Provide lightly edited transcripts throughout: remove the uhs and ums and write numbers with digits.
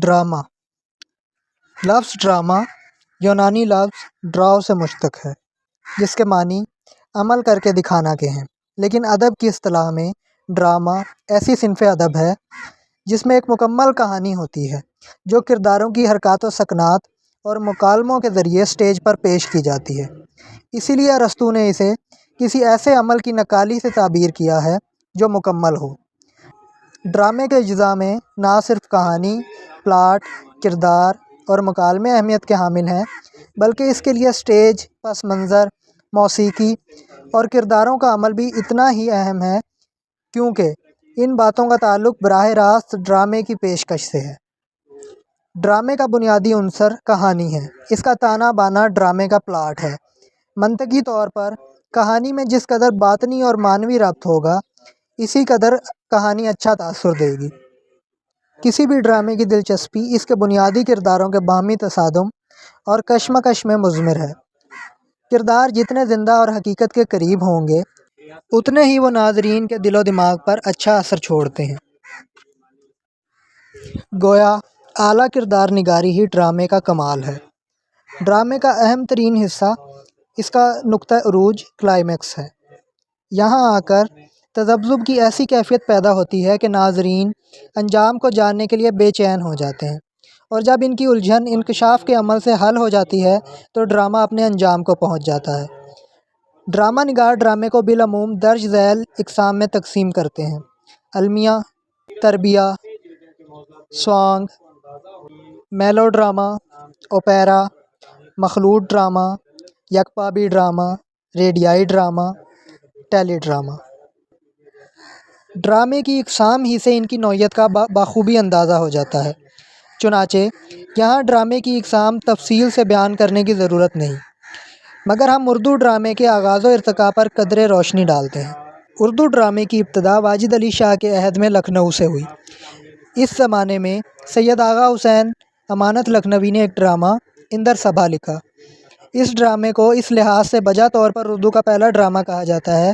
Drama. लफ्ज़ drama यूनानी लफ्ज़ ड्राओ से मुश्तक़ है, जिसके मानी अमल करके दिखाना के हैं। लेकिन अदब की इस्तिलाह में ड्रामा ऐसी सिन्फ़ अदब है जिसमें एक मुकम्मल कहानी होती है, जो किरदारों की हरकत व सकनात और मुकालमों के ज़रिए स्टेज पर पेश की जाती है। इसीलिए अरस्तू ने इसे किसी ऐसे अमल की नक्काली से ताबीर किया है जो मुकम्मल हो। ड्रामे के अज्ज़ा में ना सिर्फ कहानी, प्लाट, किरदार और मुकालमे अहमियत के हामिल हैं, बल्कि इसके लिए स्टेज, पस मंज़र, मौसीकी और किरदारों का अमल भी इतना ही अहम है, क्योंकि इन बातों का ताल्लुक़ बराह रास्त ड्रामे की पेशकश से है। ड्रामे का बुनियादी उन्सर कहानी है। इसका ताना बाना ड्रामे का प्लाट है। मंतकी तौर पर कहानी में जिस कदर बातनी और मानवी रब्त होगा, इसी कदर कहानी अच्छा तासुर देगी। किसी भी ड्रामे की दिलचस्पी इसके बुनियादी किरदारों के बाहमी तसादुम और कशमकश में मुज़मिर है। किरदार जितने ज़िंदा और हकीकत के करीब होंगे, उतने ही वो नाज़रीन के दिलो दिमाग पर अच्छा असर छोड़ते हैं। गोया आला किरदार निगारी ही ड्रामे का कमाल है। ड्रामे का अहम तरीन हिस्सा इसका नुक्ता उरूज क्लाइमेक्स है। यहाँ आकर तज़ब्ज़ुब की ऐसी कैफियत पैदा होती है कि नाज़रीन अंजाम को जानने के लिए बेचैन हो जाते हैं, और जब इनकी उलझन इंकशाफ के अमल से हल हो जाती है तो ड्रामा अपने अंजाम को पहुँच जाता है। ड्रामा निगार ड्रामे को बिलअमूम दर्ज ज़ैल इक़साम में तकसीम करते हैं: अलमिया, तरबिया, सॉन्ग, मेलोड्रामा, ओपेरा, मखलूत ड्रामा, यकपाबी ड्रामा, रेडियाई ड्रामा, टेली ड्रामा। ड्रामे की इक़साम ही से इनकी नौइयत का बाखूबी अंदाज़ा हो जाता है। चुनाचे यहाँ ड्रामे की इक़साम तफसील से बयान करने की ज़रूरत नहीं, मगर हम उर्दू ड्रामे के आगाज़ व इर्तिक़ा पर कदरे रोशनी डालते हैं। उर्दू ड्रामे की इब्तिदा वाजिद अली शाह के अहद में लखनऊ से हुई। इस ज़माने में सैयद आगा हुसैन अमानत लखनवी ने एक ड्रामा इंदर सभा लिखा। इस ड्रामे को इस लिहाज से बजा तौर पर उर्दू का पहला ड्रामा कहा जाता है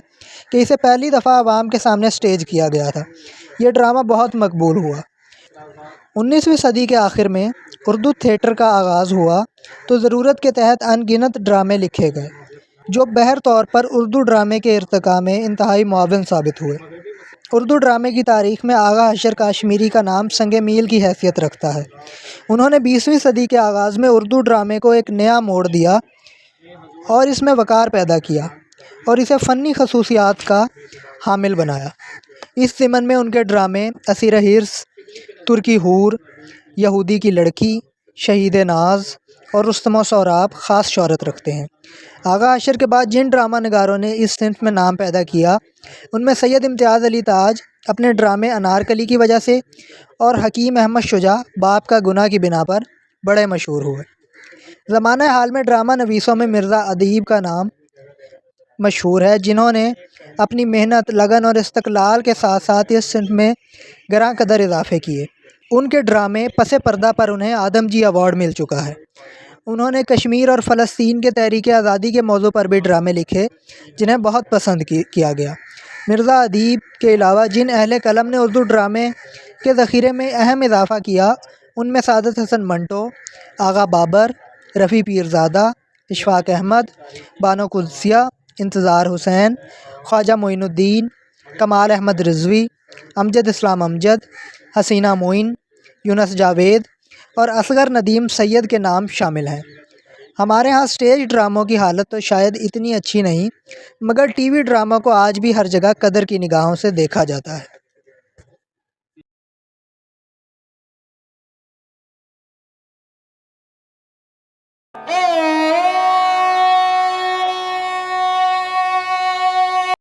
कि इसे पहली दफ़ा आवाम के सामने स्टेज किया गया था। ये ड्रामा बहुत मकबूल हुआ। 19वीं सदी के आखिर में उर्दू थिएटर का आगाज़ हुआ तो ज़रूरत के तहत अनगिनत ड्रामे लिखे गए, जो बहर तौर पर उर्दू ड्रामे के इर्तिक़ा में इंतहाई मुआविन साबित हुए। उर्दू ड्रामे की तारीख़ में आगा हशर काश्मीरी का नाम संगे मील की हैसियत रखता है। उन्होंने 20वीं सदी के आगाज़ में उर्दू ड्रामे को एक नया मोड़ दिया और इसमें वक़ार पैदा किया और इसे फ़नी खसूसियात का हामिल बनाया। इस ज़िमन में उनके ड्रामे असीर हिर्स, तुर्की हूर, यहूदी की लड़की, शहीद नाज और रुस्तम सौराब ख़ास शोहरत रखते हैं। आगा हशर के बाद जिन ड्रामा नगारों ने इस सिन्फ में नाम पैदा किया, उनमें सैयद इम्तियाज़ अली ताज अपने ड्रामे अनारकली की वजह से और हकीम अहमद शुजा बाप का गुनाह की बिना पर बड़े मशहूर हुए। ज़माने हाल में ड्रामा नवीसों में मिर्ज़ा अदीब का नाम मशहूर है, जिन्होंने अपनी मेहनत, लगन और इस्तक़लाल के साथ साथ इस सिन्फ में गरां कदर इजाफ़े किए। उनके ड्रामे पसे पर्दा पर उन्हें आदमजी अवार्ड मिल चुका है। उन्होंने कश्मीर और फ़लस्तीन के तहरीक आज़ादी के मौजू पर भी ड्रामे लिखे, जिन्हें बहुत पसंद किया गया। मिर्ज़ा अदीब के अलावा जिन अहले कलम ने उर्दू ड्रामे के ज़ख़ीरे में अहम इजाफ़ा किया, उनमें सादत हसन मंटो, आगा बाबर, रफ़ी पीरज़ादा, इशफ़ाक़ अहमद, बानो कुद्सिया, इंतज़ार हुसैन, ख्वाजा मोइनुद्दीन, कमाल अहमद रिज़वी, अमजद इस्लाम अमजद, हसीना मोइन, यूनुस जावेद और असगर नदीम सैयद के नाम शामिल हैं। हमारे यहाँ स्टेज ड्रामों की हालत तो शायद इतनी अच्छी नहीं, मगर टीवी ड्रामा को आज भी हर जगह कदर की निगाहों से देखा जाता है।